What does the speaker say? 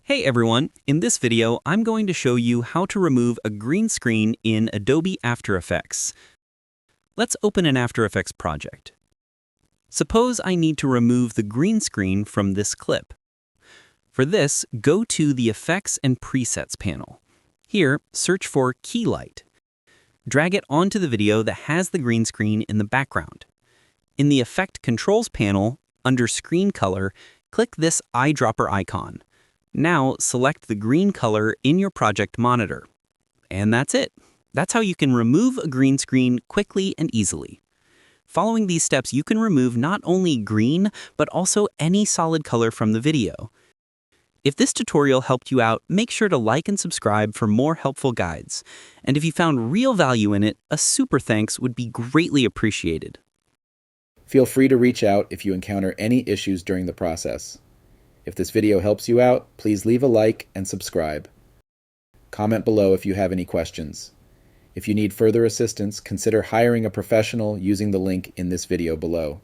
Hey everyone, in this video I'm going to show you how to remove a green screen in Adobe After Effects. Let's open an After Effects project. Suppose I need to remove the green screen from this clip. For this, go to the Effects and Presets panel. Here, search for Keylight. Drag it onto the video that has the green screen in the background. In the Effect Controls panel, under Screen Color, click this eyedropper icon. Now select the green color in your project monitor. And that's it. That's how you can remove a green screen quickly and easily. Following these steps, you can remove not only green, but also any solid color from the video. If this tutorial helped you out, make sure to like and subscribe for more helpful guides. And if you found real value in it, a super thanks would be greatly appreciated. Feel free to reach out if you encounter any issues during the process. If this video helps you out, please leave a like and subscribe. Comment below if you have any questions. If you need further assistance, consider hiring a professional using the link in this video below.